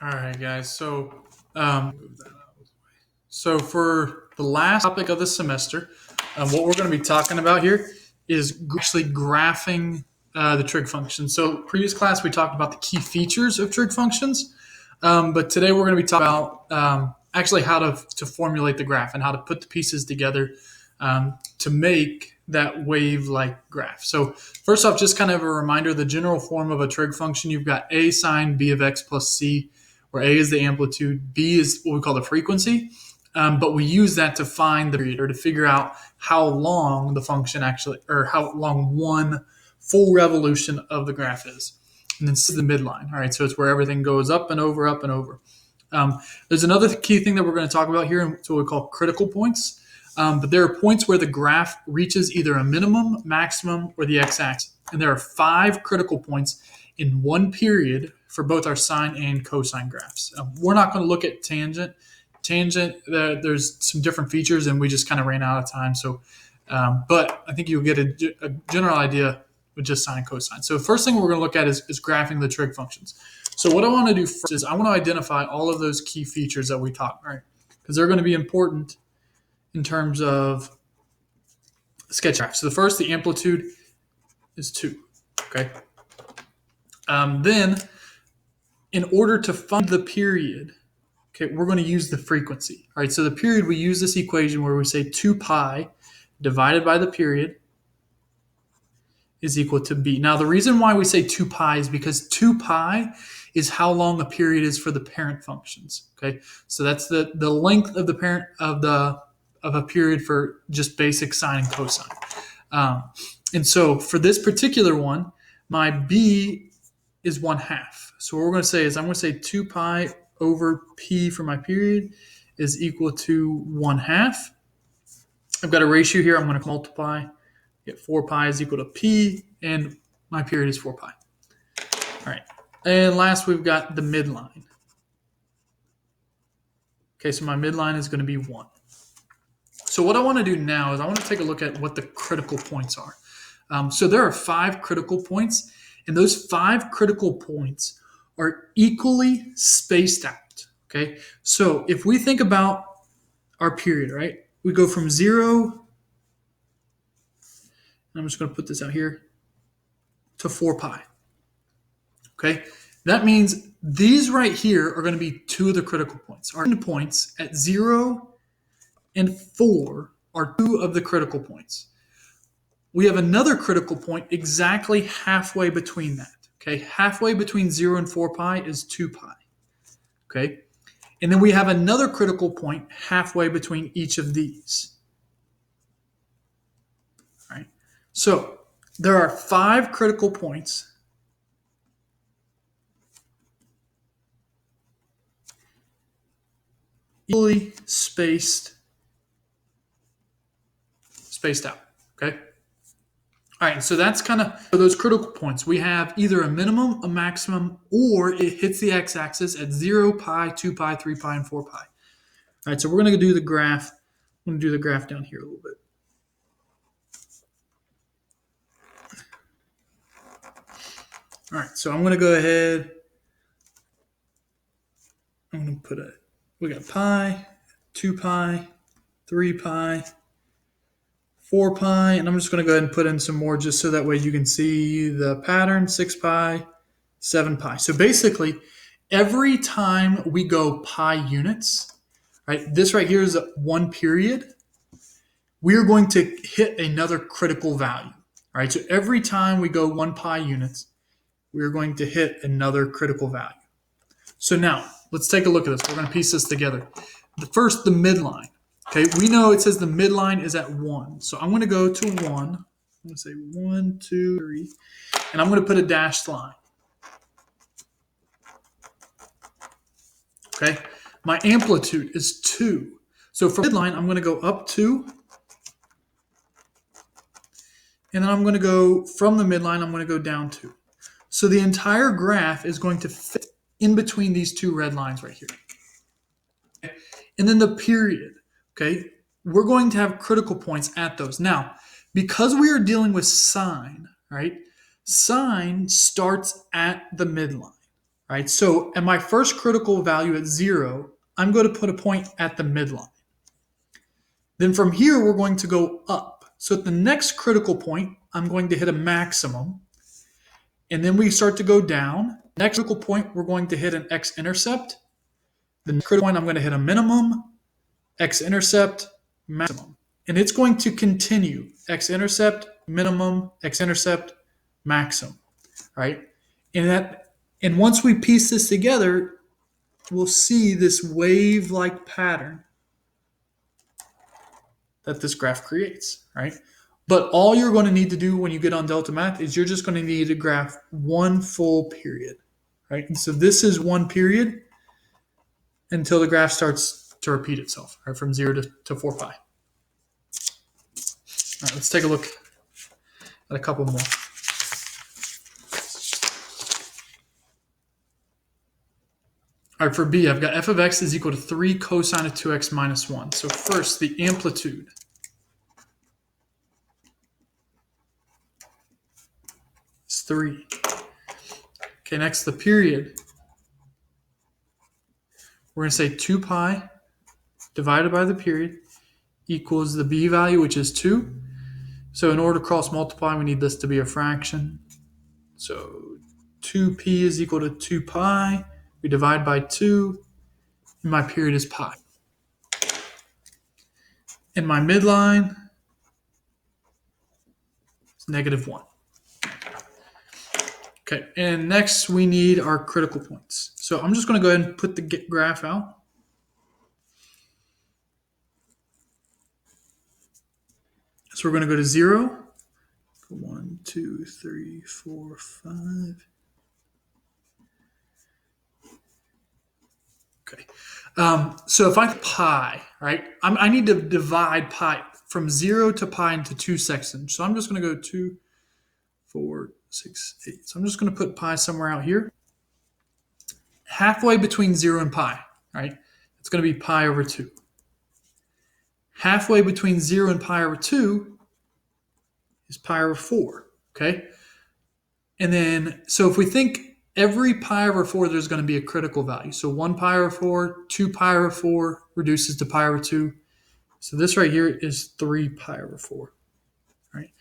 All right, guys. So for the last topic of the semester, what we're going to be talking about here is actually graphing the trig function. So previous class we talked about the key features of trig functions, but today we're going to be talking about actually how to formulate the graph and how to put the pieces together to make that wave-like graph. So first off, just kind of a reminder, the general form of a trig function, you've got a sine b of x plus c, where a is the amplitude, b is what we call the frequency, but we use that to find the period or to figure out how long the function actually, or how long one full revolution of the graph is. And then C is the midline. All right, so it's where everything goes up and over, up and over. There's another key thing that we're going to talk about here, and it's what we call critical points. But there are points where the graph reaches either a minimum, maximum, or the x-axis. And there are 5 critical points in one period for both our sine and cosine graphs. We're not going to look at tangent. There's some different features, and we just kind of ran out of time. So, but I think you'll get a general idea with just sine and cosine. So the first thing we're going to look at is graphing the trig functions. So what I want to do first is I want to identify all of those key features that we talked, right? Because they're going to be important in terms of sketch graph. So the first, the amplitude is 2, okay? Then, in order to find the period, okay, we're going to use the frequency. All right, so the period, we use this equation where we say 2 pi divided by the period is equal to b. Now, the reason why we say 2 pi is because 2 pi is how long a period is for the parent functions, okay? So that's the length of the parent of a period for just basic sine and cosine. And so for this particular one, my b is 1/2. So what we're going to say is I'm going to say 2 pi over p for my period is equal to 1/2. I've got a ratio here. I'm going to multiply. Get 4 pi is equal to p, and my period is 4 pi. All right. And last, we've got the midline. Okay, so my midline is going to be 1. So what I want to do now is I want to take a look at what the critical points are. So there are 5 critical points, and those 5 critical points are equally spaced out, okay? So if we think about our period, right? We go from 0, I'm just going to put this out here, to 4 pi, okay? That means these right here are going to be 2 of the critical points. Our points at 0 and 4 are 2 of the critical points. We have another critical point exactly halfway between that. Okay, halfway between 0 and 4 pi is 2 pi. Okay, and then we have another critical point halfway between each of these. All right, so there are 5 critical points. Equally spaced out. Okay. All right, so that's kind of for those critical points. We have either a minimum, a maximum, or it hits the x-axis at 0, pi, 2 pi, 3 pi, and 4 pi. All right, so we're going to do the graph. I'm going to do the graph down here a little bit. All right, so I'm going to go ahead. I'm going to put we got pi, 2 pi, 3 pi, 4 pi, and I'm just going to go ahead and put in some more just so that way you can see the pattern, 6 pi, 7 pi. So basically, every time we go pi units, right, this right here is 1 period, we are going to hit another critical value. All right, so every time we go 1 pi units, we are going to hit another critical value. So now, let's take a look at this. We're going to piece this together. First, the midline. Okay, we know it says the midline is at 1. So I'm going to go to 1. I'm going to say 1, 2, 3. And I'm going to put a dashed line. Okay, my amplitude is 2. So from midline, I'm going to go up 2. And then I'm going to go from the midline, I'm going to go down 2. So the entire graph is going to fit in between these 2 red lines right here. Okay? And then the period. Okay, we're going to have critical points at those. Now, because we are dealing with sine, right? Sine starts at the midline. right? So at my first critical value at 0, I'm going to put a point at the midline. Then from here, we're going to go up. So at the next critical point, I'm going to hit a maximum. And then we start to go down. Next critical point, we're going to hit an x-intercept. The next critical point, I'm going to hit a minimum, x-intercept, maximum. And it's going to continue, x-intercept, minimum, x-intercept, maximum, right? And once we piece this together, we'll see this wave-like pattern that this graph creates, right? But all you're going to need to do when you get on Delta Math is you're just going to need to graph one full period, right? And so this is one period until the graph starts to repeat itself, right, from 0 to 4 pi. All right, let's take a look at a couple more. All right, for B, I've got f of x is equal to 3 cosine of 2x minus 1. So first, the amplitude. Is 3. Okay, next, the period. We're going to say 2 pi divided by the period equals the b value, which is 2. So in order to cross multiply, we need this to be a fraction. So 2p is equal to 2 pi. We divide by 2, and my period is pi. And my midline is -1. Okay, and next we need our critical points. So I'm just going to go ahead and put the graph out. So we're going to go to 0. 1, 2, 3, 4, 5. Okay. So if I pi, right, I need to divide pi from 0 to pi into 2 sections. So I'm just going to go 2, 4, 6, 8. So I'm just going to put pi somewhere out here. Halfway between 0 and pi, right? It's going to be pi over 2. Halfway between 0 and pi over 2 is pi over 4, okay? And then, so if we think every pi over 4, there's going to be a critical value. So 1 pi over 4, 2 pi over 4 reduces to pi over 2. So this right here is 3 pi over 4, right?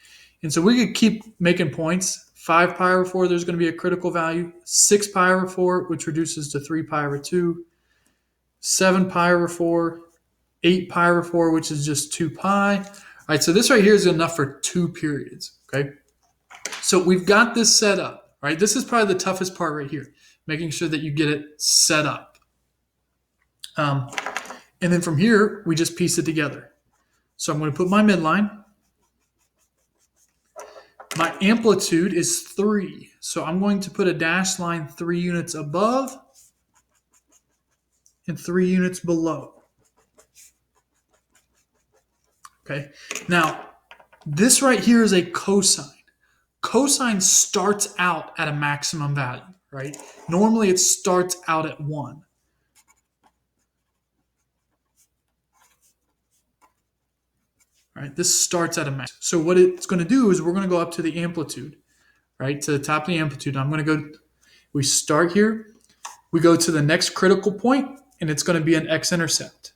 And so we could keep making points. 5 pi over 4, there's going to be a critical value. 6 pi over 4, which reduces to 3 pi over 2. 7 pi over 4. 8 pi over 4, which is just 2 pi. All right, so this right here is enough for 2 periods, okay? So we've got this set up, right? This is probably the toughest part right here, making sure that you get it set up. And then from here, we just piece it together. So I'm going to put my midline. My amplitude is 3. So I'm going to put a dashed line 3 units above and 3 units below. Okay. Now, this right here is a cosine. Cosine starts out at a maximum value, right? Normally it starts out at 1. Right? This starts at a max. So what it's going to do is we're going to go up to the amplitude, right? To the top of the amplitude. I'm going to go, we start here. We go to the next critical point, and it's going to be an x-intercept,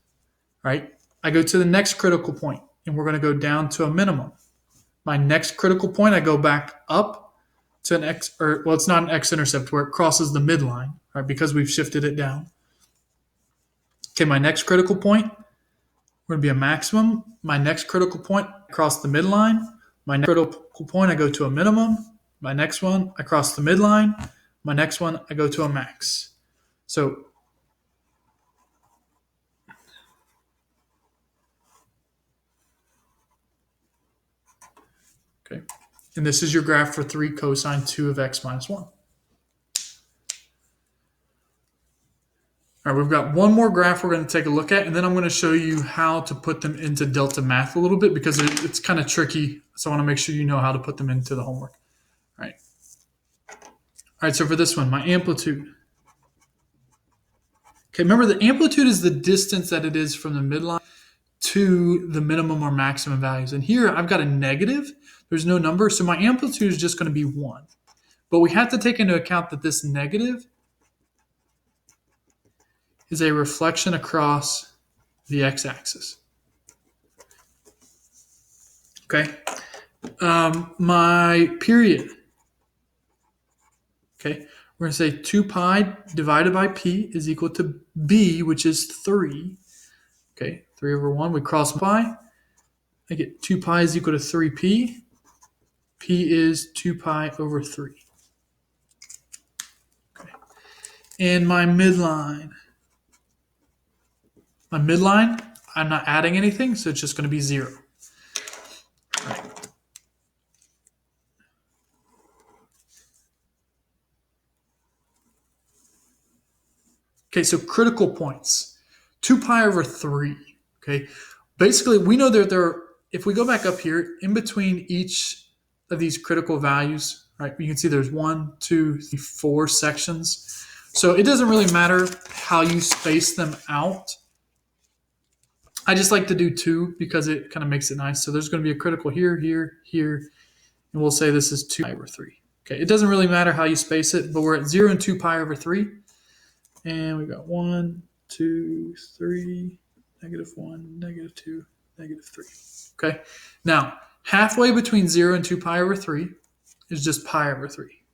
right? I go to the next critical point, and we're going to go down to a minimum. My next critical point, I go back up to an x, or well, it's not an x-intercept where it crosses the midline, right? Because we've shifted it down. Okay, my next critical point, we're going to be a maximum. My next critical point, I cross the midline. My next critical point, I go to a minimum. My next one, I cross the midline. My next one, I go to a max. So okay, and this is your graph for 3 cosine 2 of x minus 1. All right, we've got one more graph we're going to take a look at, and then I'm going to show you how to put them into Delta Math a little bit because it's kind of tricky. So I want to make sure you know how to put them into the homework. All right. All right, so for this one, my amplitude. Okay, remember the amplitude is the distance that it is from the midline to the minimum or maximum values. And here I've got a negative. There's no number, so my amplitude is just going to be 1. But we have to take into account that this negative is a reflection across the x-axis. Okay. My period. Okay. We're going to say 2 pi divided by p is equal to b, which is 3. Okay. 3 over 1. We cross pi. I get 2 pi is equal to 3p. P is 2 pi over 3. Okay. And my midline. My midline, I'm not adding anything, so it's just going to be 0. All right. Okay, so critical points. 2 pi over 3. Okay. Basically, we know that if we go back up here, in between each of these critical values, right, you can see there's 1, 2, 3, 4 sections. So it doesn't really matter how you space them out. I just like to do 2 because it kind of makes it nice. So there's going to be a critical here, here, here, and we'll say this is 2 pi over 3. Okay, it doesn't really matter how you space it, but we're at 0 and 2 pi over 3. And we got 1, 2, 3, -1, -2, -3. Okay, now halfway between 0 and 2 pi over 3 is just pi over 3.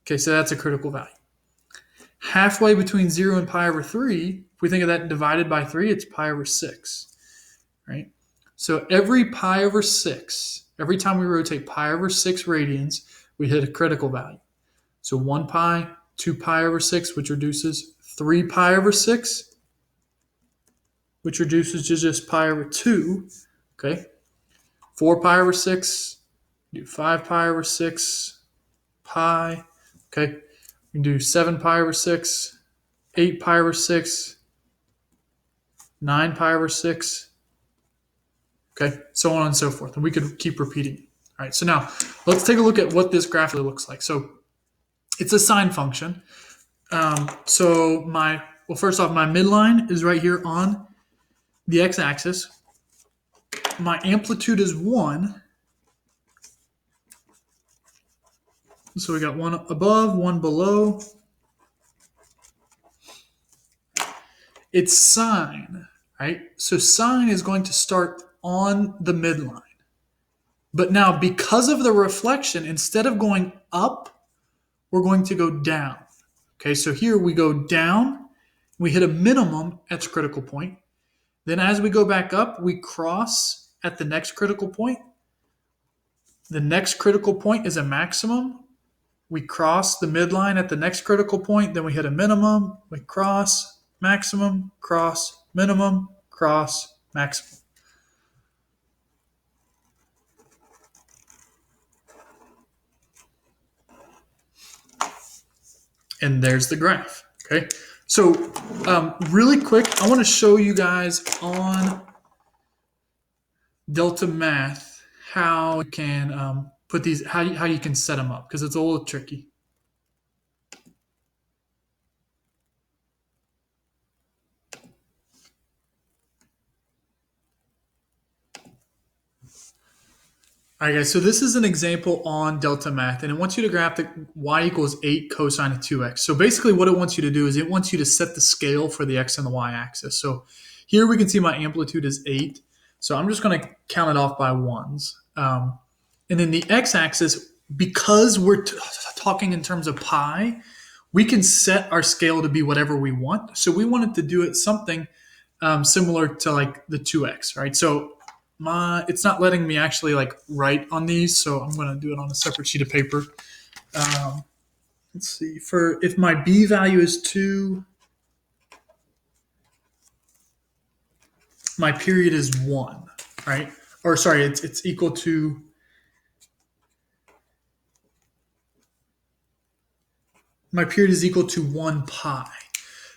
Okay, so that's a critical value. Halfway between 0 and pi over 3, if we think of that divided by 3, it's pi over 6. Right? So every pi over 6, every time we rotate pi over 6 radians, we hit a critical value. So 1 pi, 2 pi over 6, which reduces 3 pi over 6, which reduces to just pi over 2. Okay. 4 pi over 6, do 5 pi over 6, pi. Okay. We can do 7 pi over 6, 8 pi over 6, 9 pi over 6. Okay, so on and so forth. And we could keep repeating. All right, so now let's take a look at what this graph really looks like. So it's a sine function. First off, my midline is right here on the x-axis. My amplitude is 1. So we got 1 above, 1 below. It's sine, right? So sine is going to start on the midline. But now, because of the reflection, instead of going up, we're going to go down. Okay, so here we go down. We hit a minimum at the critical point. Then as we go back up, we cross at the next critical point. The next critical point is a maximum. We cross the midline at the next critical point. Then we hit a minimum. We cross, maximum, cross, minimum, cross, maximum. And there's the graph. Okay. So really quick, I want to show you guys on Delta Math how you can put these, how you can set them up, because it's a little tricky. All right, guys, so this is an example on Delta Math, and it wants you to graph the y equals 8 cosine of 2x. So basically what it wants you to do is it wants you to set the scale for the x and the y axis. So here we can see my amplitude is 8. So I'm just going to count it off by ones. And then the x-axis, because we're talking in terms of pi, we can set our scale to be whatever we want. So we wanted to do it something similar to like the 2x, right? So it's not letting me actually like write on these, so I'm going to do it on a separate sheet of paper. Let's see, if my b value is 2, my period is 1, right? Or sorry, it's equal to, my period is equal to 1 pi.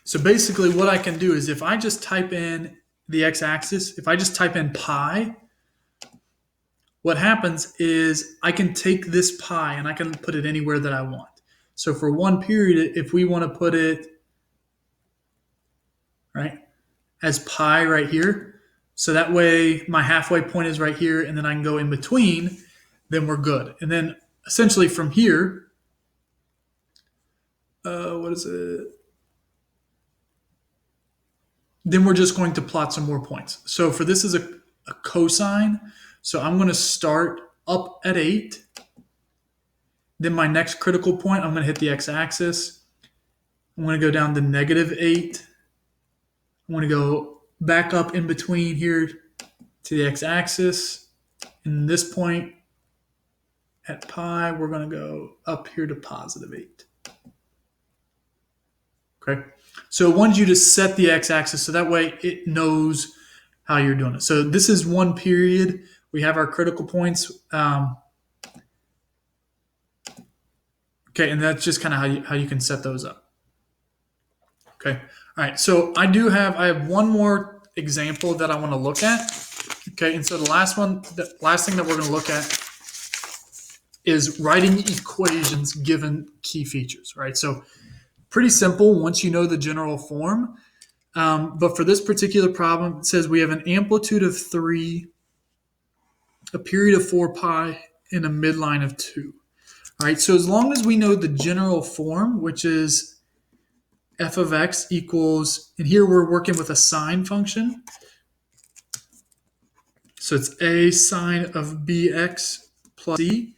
So basically what I can do is if I just type in the x-axis, if I just type in pi, what happens is I can take this pi and I can put it anywhere that I want. So for 1 period, if we want to put it right as pi right here, so that way my halfway point is right here and then I can go in between, then we're good. And then essentially from here, what is it? then we're just going to plot some more points. So for this is a cosine. So I'm going to start up at 8. Then my next critical point, I'm going to hit the x-axis. I'm going to go down to -8. I'm going to go back up in between here to the x-axis. And this point at pi, we're going to go up here to +8. Okay. So it wants you to set the x-axis so that way it knows how you're doing it. So this is one period. We have our critical points. Okay, and that's just kind of how you can set those up. Okay. All right. So I have one more example that I want to look at. Okay, and so the last thing that we're going to look at is writing equations given key features, right? So pretty simple once you know the general form. But for this particular problem, it says we have an amplitude of 3, a period of 4 pi, and a midline of 2. All right, so as long as we know the general form, which is f of x equals, and here we're working with a sine function. So it's a sine of bx plus c.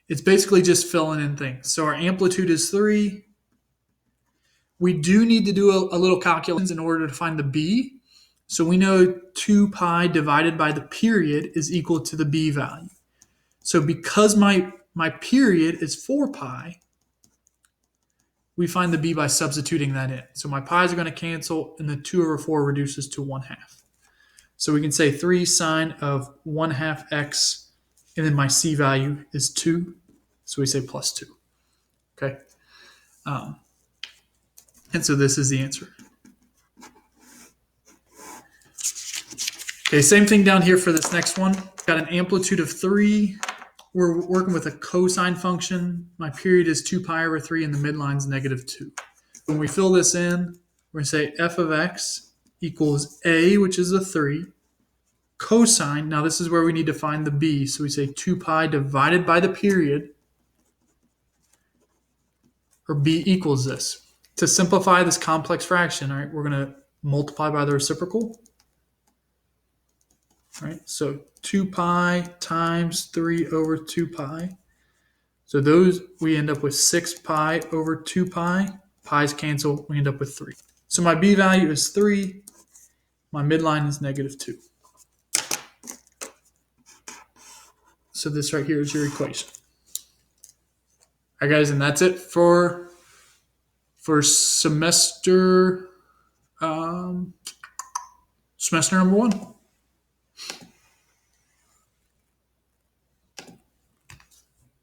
It's basically just filling in things. So our amplitude is 3. We do need to do a little calculation in order to find the b. So we know 2 pi divided by the period is equal to the b value. So because my period is 4 pi, we find the b by substituting that in. So my pi's are going to cancel, and the 2 over 4 reduces to 1/2. So we can say 3 sine of 1/2 x, and then my c value is 2. So we say plus 2. Okay. And so this is the answer. Okay, same thing down here for this next one. Got an amplitude of 3. We're working with a cosine function. My period is 2 pi over 3, and the midline is -2. When we fill this in, we're going to say f of x equals a, which is a 3, cosine. Now this is where we need to find the b. So we say 2 pi divided by the period, or b equals this. To simplify this complex fraction, all right, we're going to multiply by the reciprocal. All right, so 2 pi times 3 over 2 pi. So those, we end up with 6 pi over 2 pi. Pi's cancel, we end up with 3. So my b value is 3. My midline is -2. So this right here is your equation. All right, guys, and that's it for semester semester number 1.